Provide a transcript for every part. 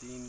3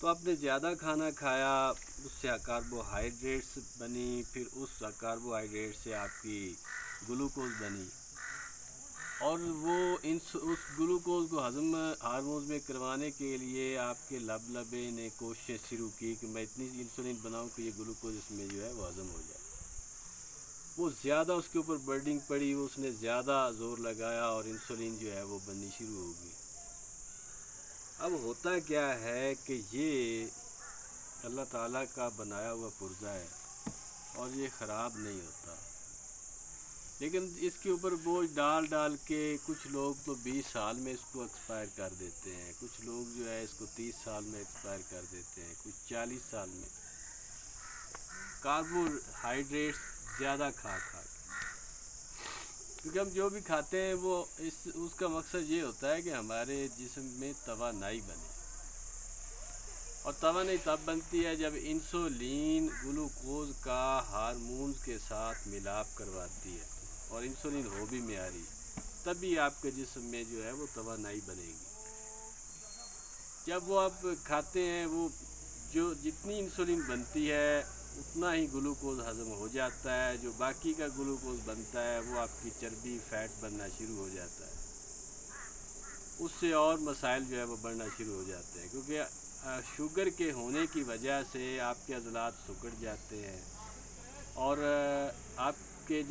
تو آپ نے زیادہ کھانا کھایا، اس سے کاربوہائیڈریٹس بنی، پھر اس کاربوہائیڈریٹ سے آپ کی گلوکوز بنی، اور وہ اس گلوکوز کو ہضم ہارمونز میں کروانے کے لیے آپ کے لبے نے کوششیں شروع کی کہ میں اتنی انسولین بناؤں کہ یہ گلوکوز اس میں جو ہے وہ ہضم ہو جائے۔ وہ زیادہ اس کے اوپر برڈنگ پڑی، اس نے زیادہ زور لگایا اور انسولین جو ہے وہ بننی شروع ہو گئی۔ اب ہوتا کیا ہے کہ یہ اللہ تعالیٰ کا بنایا ہوا پرزہ ہے اور یہ خراب نہیں ہوتا، لیکن اس کے اوپر بوجھ ڈال کے کچھ لوگ تو 20 سال میں اس کو ایکسپائر کر دیتے ہیں، کچھ لوگ جو ہے اس کو 30 سال میں ایکسپائر کر دیتے ہیں، کچھ 40 سال میں، کاربوہائیڈریٹس زیادہ کھا کے، کیونکہ ہم جو بھی کھاتے ہیں وہ اس کا مقصد یہ ہوتا ہے کہ ہمارے جسم میں توانائی بنے، اور توانائی تب بنتی ہے جب انسولین گلوکوز کا ہارمونز کے ساتھ ملاپ کرواتی ہے، اور انسولین ہو بھی معیاری، تبھی آپ کے جسم میں جو ہے وہ توانائی بنے گی۔ جب وہ آپ کھاتے ہیں، وہ جو جتنی انسولین بنتی ہے اتنا ہی گلوکوز ہضم ہو جاتا ہے، جو باقی کا گلوکوز بنتا ہے وہ آپ کی چربی فیٹ بننا شروع ہو جاتا ہے، اس سے اور مسائل جو ہے وہ بڑھنا شروع ہو جاتے ہیں، کیونکہ شوگر کے ہونے کی وجہ سے آپ کے عضلات سکڑ جاتے ہیں، اور آپ کے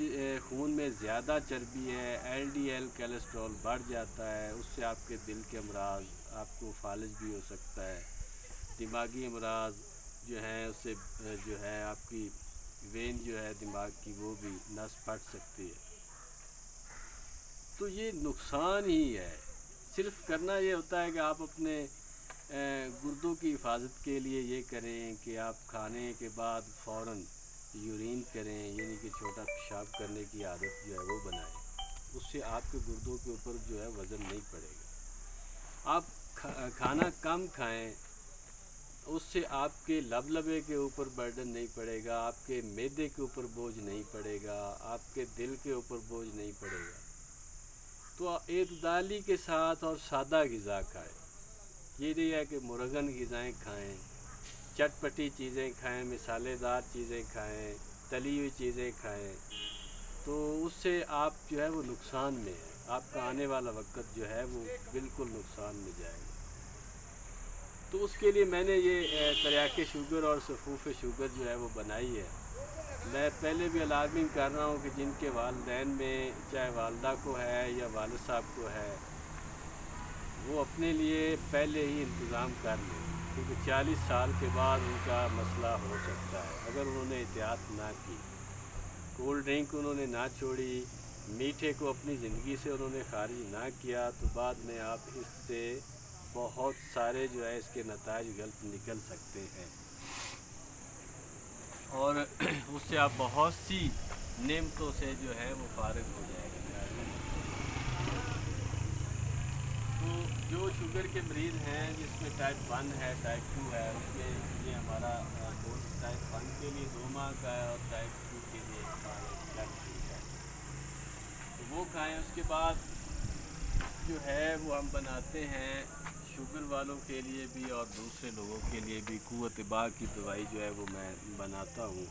خون میں زیادہ چربی ہے، LDL کولیسٹرول بڑھ جاتا ہے، اس سے آپ کے دل کے امراض، آپ کو فالج بھی ہو سکتا ہے، دماغی امراض جو ہیں اس سے جو ہے آپ کی وین جو ہے دماغ کی وہ بھی نس پھٹ سکتی ہے۔ تو یہ نقصان ہی ہے، صرف کرنا یہ ہوتا ہے کہ آپ اپنے گردوں کی حفاظت کے لیے یہ کریں کہ آپ کھانے کے بعد فوراً یورین کریں، یعنی کہ چھوٹا پیشاب کرنے کی عادت جو ہے وہ بنائیں، اس سے آپ کے گردوں کے اوپر جو ہے وزن نہیں پڑے گا۔ آپ کھانا کم کھائیں، اس سے آپ کے لبے کے اوپر برڈن نہیں پڑے گا، آپ کے معدے کے اوپر بوجھ نہیں پڑے گا، آپ کے دل کے اوپر بوجھ نہیں پڑے گا۔ تو اعتدالی کے ساتھ اور سادہ غذا کھائیں، یہ نہیں ہے کہ مرغن غذائیں کھائیں، چٹ پٹی چیزیں کھائیں، مسالے دار چیزیں کھائیں، تلی ہوئی چیزیں کھائیں، تو اس سے آپ جو ہے وہ نقصان میں ہے، آپ کا آنے والا وقت جو ہے وہ بالکل نقصان میں جائے گا۔ تو اس کے لیے میں نے یہ تریاق شوگر اور صفوف شوگر جو ہے وہ بنائی ہے۔ میں پہلے بھی الارمنگ کر رہا ہوں کہ جن کے والدین میں چاہے والدہ کو ہے یا والد صاحب کو ہے، وہ اپنے لیے پہلے ہی انتظام کر لیں، کیونکہ 40 سال کے بعد ان کا مسئلہ ہو سکتا ہے اگر انہوں نے احتیاط نہ کی، کولڈ ڈرنک انہوں نے نہ چھوڑی، میٹھے کو اپنی زندگی سے انہوں نے خارج نہ کیا، تو بعد میں آپ اس سے بہت سارے جو ہے اس کے نتائج غلط نکل سکتے ہیں، اور اس سے آپ بہت سی نعمتوں سے جو ہے وہ فارغ ہو جائے گا۔ تو جو شوگر کے مریض ہیں، جس میں ٹائپ 1 ہے، ٹائپ 2 ہے، اس میں یہ ہمارا کورس ٹائپ 1 کے لیے 2 ماہ کا ہے اور ٹائپ 2 کے لیے 1 ماہ ہے، تو وہ کھائیں۔ اس کے بعد جو ہے وہ ہم بناتے ہیں شوگر والوں کے لیے بھی اور دوسرے لوگوں کے لیے بھی قوت باغ کی دوائی جو ہے وہ میں بناتا ہوں،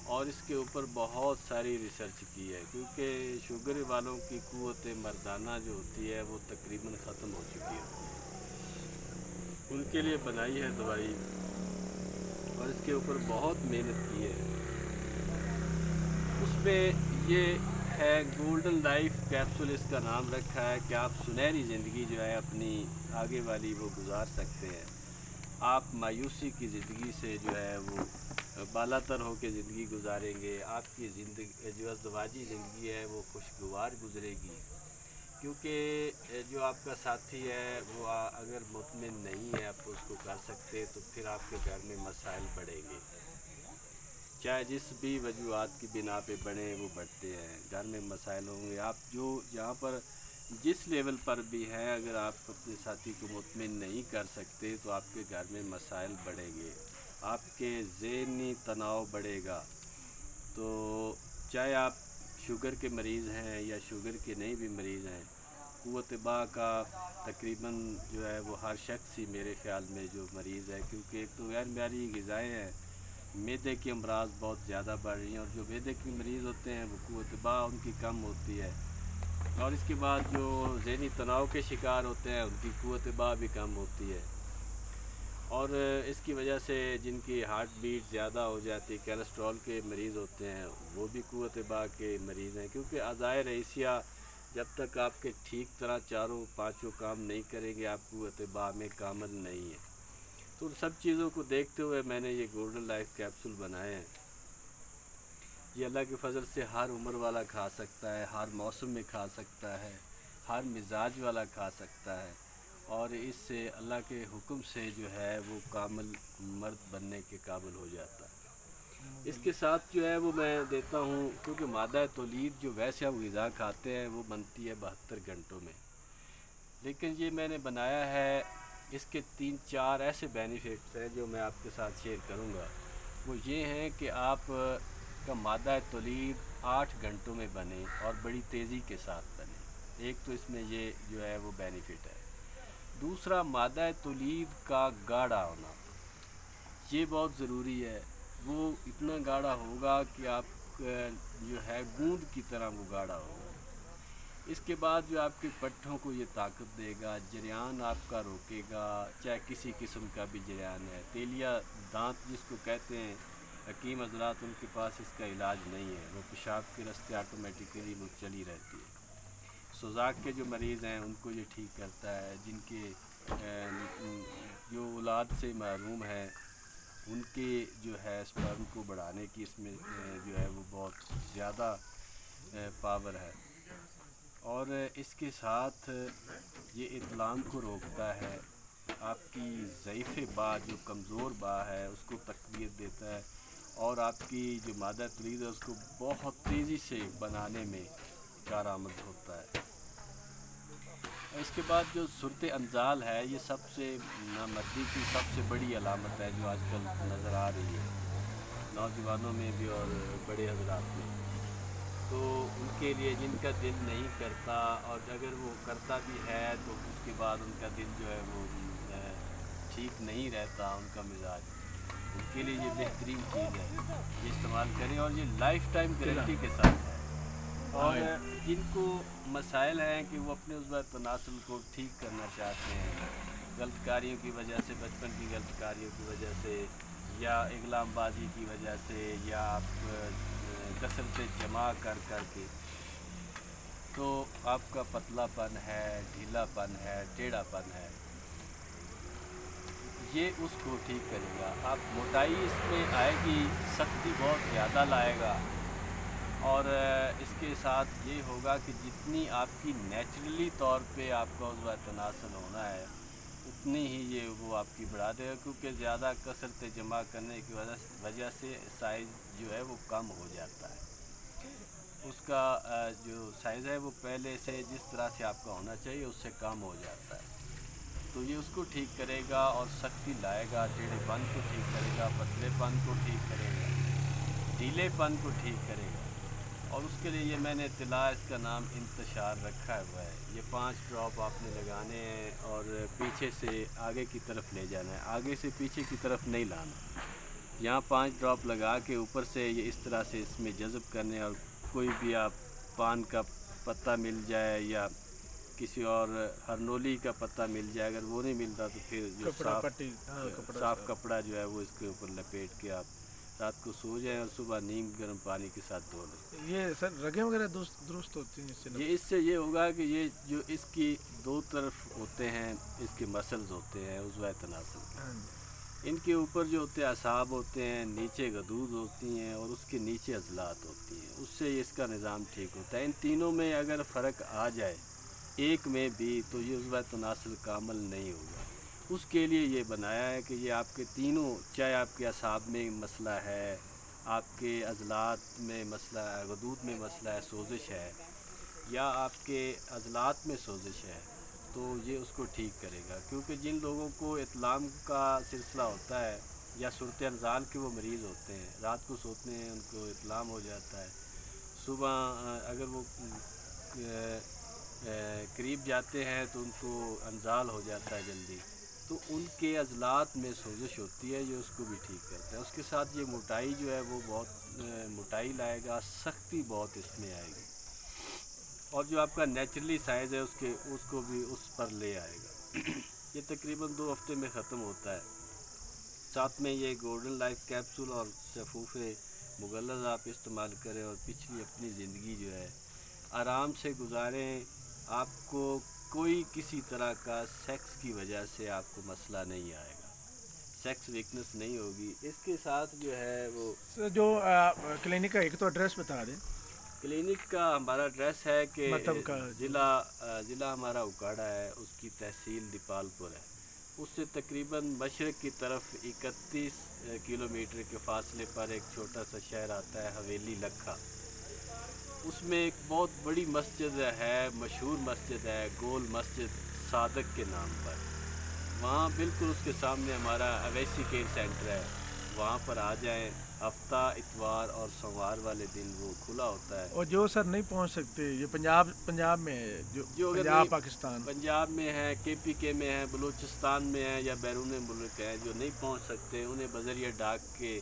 اور اس کے اوپر بہت ساری ریسرچ کی ہے، کیونکہ شوگر والوں کی قوت مردانہ جو ہوتی ہے وہ تقریباً ختم ہو چکی ہوتی ہے، ان کے لیے بنائی ہے دوائی، اور اس کے اوپر بہت محنت کی ہے۔ اس میں یہ ہے گولڈن لائف کیپسول، اس کا نام رکھا ہے کہ آپ سنہری زندگی جو ہے اپنی آگے والی وہ گزار سکتے ہیں، آپ مایوسی کی زندگی سے جو ہے وہ بالا تر ہو کے زندگی گزاریں گے، آپ کی زندگی جو ازدواجی زندگی ہے وہ خوشگوار گزرے گی، کیونکہ جو آپ کا ساتھی ہے وہ اگر مطمئن نہیں ہے آپ اس کو کر سکتے، تو پھر آپ کے گھر میں مسائل بڑھیں گے، چاہے جس بھی وجوہات کی بنا پہ بڑھیں وہ بڑھتے ہیں، گھر میں مسائل ہوں گے۔ آپ جو جہاں پر جس لیول پر بھی ہیں، اگر آپ اپنے ساتھی کو مطمئن نہیں کر سکتے تو آپ کے گھر میں مسائل بڑھیں گے، آپ کے ذہنی تناؤ بڑھے گا۔ تو چاہے آپ شوگر کے مریض ہیں یا شوگر کے نہیں بھی مریض ہیں، قوت با کا تقریباً جو ہے وہ ہر شخص ہی میرے خیال میں جو مریض ہے، کیونکہ ایک تو غیر معیاری غذائیں ہیں، معدے کے امراض بہت زیادہ بڑھ رہی ہیں، اور جو معدے کے مریض ہوتے ہیں وہ قوت با ان کی کم ہوتی ہے، اور اس کے بعد جو ذہنی تناؤ کے شکار ہوتے ہیں ان کی قوت با بھی کم ہوتی ہے، اور اس کی وجہ سے جن کی ہارٹ بیٹ زیادہ ہو جاتی ہے، کیلسٹرول کے مریض ہوتے ہیں، وہ بھی قوت با کے مریض ہیں، کیونکہ اعضائے رئیسیہ جب تک آپ کے ٹھیک طرح چاروں پانچوں کام نہیں کریں گے آپ قوت با میں کامل نہیں ہیں۔ تو ان سب چیزوں کو دیکھتے ہوئے میں نے یہ گولڈن لائف کیپسول بنائے ہیں۔ یہ اللہ کے فضل سے ہر عمر والا کھا سکتا ہے، ہر موسم میں کھا سکتا ہے، ہر مزاج والا کھا سکتا ہے، اور اس سے اللہ کے حکم سے جو ہے وہ کامل مرد بننے کے قابل ہو جاتا ہے۔ اس کے ساتھ جو ہے وہ میں دیتا ہوں، کیونکہ مادہ تولید جو ویسے ہم غذا کھاتے ہیں وہ بنتی ہے 72 گھنٹوں میں، لیکن یہ میں نے بنایا ہے، اس کے 3-4 ایسے بینیفٹس ہیں جو میں آپ کے ساتھ شیئر کروں گا۔ وہ یہ ہیں کہ آپ کا مادہ تولید 8 گھنٹوں میں بنے اور بڑی تیزی کے ساتھ بنے، ایک تو اس میں یہ جو ہے وہ بینیفٹ ہے۔ دوسرا، مادہ تولید کا گاڑھا ہونا، یہ بہت ضروری ہے، وہ اتنا گاڑھا ہوگا کہ آپ جو ہے گوند کی طرح وہ گاڑھا ہوگا۔ اس کے بعد جو آپ کے پٹھوں کو یہ طاقت دے گا، جریان آپ کا روکے گا، چاہے کسی قسم کا بھی جریان ہے، تیلیا دانت جس کو کہتے ہیں، حکیم حضرات ان کے پاس اس کا علاج نہیں ہے، وہ پیشاب کے راستے آٹومیٹیکلی وہ چلی رہتی ہے۔ سوزاک کے جو مریض ہیں ان کو یہ ٹھیک کرتا ہے، جن کے جو اولاد سے محروم ہیں ان کے جو ہے سپرم کو بڑھانے کی اس میں جو ہے وہ بہت زیادہ پاور ہے، اور اس کے ساتھ یہ اطلام کو روکتا ہے، آپ کی ضعیف با جو کمزور با ہے اس کو تقویت دیتا ہے، اور آپ کی جو مادہ تولید ہے اس کو بہت تیزی سے بنانے میں کارآمد ہوتا ہے۔ اس کے بعد جو صورت انزال ہے، یہ سب سے نامردی کی سب سے بڑی علامت ہے جو آج کل نظر آ رہی ہے نوجوانوں میں بھی اور بڑے حضرات میں، تو ان کے لیے جن کا دل نہیں کرتا، اور اگر وہ کرتا بھی ہے تو اس کے بعد ان کا دل جو ہے وہ ٹھیک نہیں رہتا، ان کا مزاج، ان کے لیے یہ بہترین چیز ہے، یہ استعمال کریں، اور یہ لائف ٹائم گارنٹی کے ساتھ ہے۔ اور جن کو مسائل ہیں کہ وہ اپنے عضو تناسل کو ٹھیک کرنا چاہتے ہیں، غلط کاریوں کی وجہ سے، بچپن کی غلط کاریوں کی وجہ سے، یا اغلام بازی کی وجہ سے، یا آپ کثرت جمع کر کے، تو آپ کا پتلا پن ہے، ڈھیلا پن ہے، ٹیڑھا پن ہے، یہ اس کو ٹھیک کرے گا۔ آپ موٹائی اس میں آئے گی، سختی بہت زیادہ لائے گا، اور اس کے ساتھ یہ ہوگا کہ جتنی آپ کی نیچرلی طور پہ آپ کا عضو تناسل ہونا ہے اتنی ہی یہ وہ آپ کی بڑھا دے گا، کیونکہ زیادہ کثرت جمع کرنے کی وجہ سے سائز جو ہے وہ کم ہو جاتا ہے، اس کا جو سائز ہے وہ پہلے سے جس طرح سے آپ کا ہونا چاہیے اس سے کم ہو جاتا ہے، تو یہ اس کو ٹھیک کرے گا اور سختی لائے گا، ٹیڑھے پن کو ٹھیک کرے گا، پتلے پن کو ٹھیک کرے گا، ڈھیلے پن کو ٹھیک کرے گا، اور اس کے لیے یہ میں نے اطلاع اس کا نام انتشار رکھا ہوا ہے۔ یہ 5 ڈراپ آپ نے لگانے ہیں اور پیچھے سے آگے کی طرف لے جانا ہے، آگے سے پیچھے کی طرف نہیں لانا، یہاں 5 ڈراپ لگا کے اوپر سے یہ اس طرح سے اس میں جذب کرنے، اور کوئی بھی آپ پان کا پتہ مل جائے یا کسی اور ہرنولی کا پتہ مل جائے، اگر وہ نہیں ملتا تو پھر جو صاف کپڑا جو ہے وہ اس کے اوپر لپیٹ کے آپ رات کو سو جائیں اور صبح نیم گرم پانی کے ساتھ دھو لیں۔ یہ سر رگیں وغیرہ درست ہوتی ہیں اس سے یہ ہوگا کہ یہ جو اس کی 2 طرف ہوتے ہیں، اس کے مسلز ہوتے ہیں عضو تناسل کے، ان کے اوپر جو ہوتے ہیں اعصاب ہوتے ہیں، نیچے غدود ہوتی ہیں، اور اس کے نیچے عضلات ہوتی ہیں، اس سے اس کا نظام ٹھیک ہوتا ہے۔ ان تینوں میں اگر فرق آ جائے ایک میں بھی تو یہ عضو تناسل کامل نہیں ہوگا۔ اس کے لیے یہ بنایا ہے کہ یہ آپ کے تینوں، چاہے آپ کے اعصاب میں مسئلہ ہے، آپ کے عضلات میں مسئلہ ہے، غدود میں مسئلہ ہے، سوزش ہے، یا آپ کے عضلات میں سوزش ہے، تو یہ اس کو ٹھیک کرے گا، کیونکہ جن لوگوں کو اطلام کا سلسلہ ہوتا ہے یا صورت انزال کے وہ مریض ہوتے ہیں، رات کو سوتے ہیں ان کو اطلام ہو جاتا ہے، صبح اگر وہ قریب جاتے ہیں تو ان کو انزال ہو جاتا ہے جلدی، تو ان کے عضلات میں سوزش ہوتی ہے، یہ اس کو بھی ٹھیک کرتا ہے۔ اس کے ساتھ یہ موٹائی جو ہے وہ بہت موٹائی لائے گا، سختی بہت اس میں آئے گی، اور جو آپ کا نیچرلی سائز ہے اس کو بھی اس پر لے آئے گا۔ یہ تقریباً 2 ہفتے میں ختم ہوتا ہے۔ ساتھ میں یہ گولڈن لائف کیپسول اور سفوف مغلظ آپ استعمال کریں، اور پچھلی اپنی زندگی جو ہے آرام سے گزاریں۔ آپ کو کوئی کسی طرح کا سیکس کی وجہ سے آپ کو مسئلہ نہیں آئے گا، سیکس ویکنس نہیں ہوگی۔ اس کے ساتھ جو ہے وہ سر جو کلینک کا ایک تو ایڈریس بتا دیں، کلینک کا ہمارا ایڈریس ہے کہ مطلب کا ضلع ہمارا اکاڑا ہے، اس کی تحصیل دیپال پور ہے۔ اس سے تقریباً مشرق کی طرف 31 کلومیٹر کے فاصلے پر ایک چھوٹا سا شہر آتا ہے حویلی لکھا۔ اس میں ایک بہت بڑی مسجد ہے، مشہور مسجد ہے، گول مسجد صادق کے نام پر۔ وہاں بالکل اس کے سامنے ہمارا اویسی کیئر سینٹر ہے، وہاں پر آ جائیں۔ ہفتہ اتوار اور سوموار والے دن وہ کھلا ہوتا ہے۔ اور جو سر نہیں پہنچ سکتے، یہ پنجاب میں ہے، جو اگر پنجاب نہیں پاکستان، پنجاب میں ہے، KPK میں ہے، بلوچستان میں ہے، یا بیرون ملک ہے، جو نہیں پہنچ سکتے، انہیں بذریعہ ڈاک کے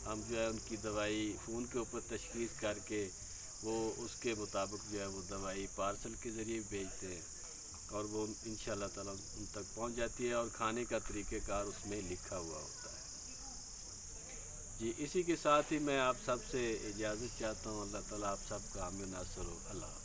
ہم جو ہے ان کی دوائی فون کے اوپر تشخیص کر کے وہ اس کے مطابق جو ہے وہ دوائی پارسل کے ذریعے بھیجتے ہیں، اور وہ انشاءاللہ تعالیٰ ان تک پہنچ جاتی ہے، اور کھانے کا طریقہ کار اس میں لکھا ہوا ہوتا ہے۔ جی، اسی کے ساتھ ہی میں آپ سب سے اجازت چاہتا ہوں۔ اللہ تعالیٰ آپ سب کا حامی و ناصر ہو۔ اللہ حافظ۔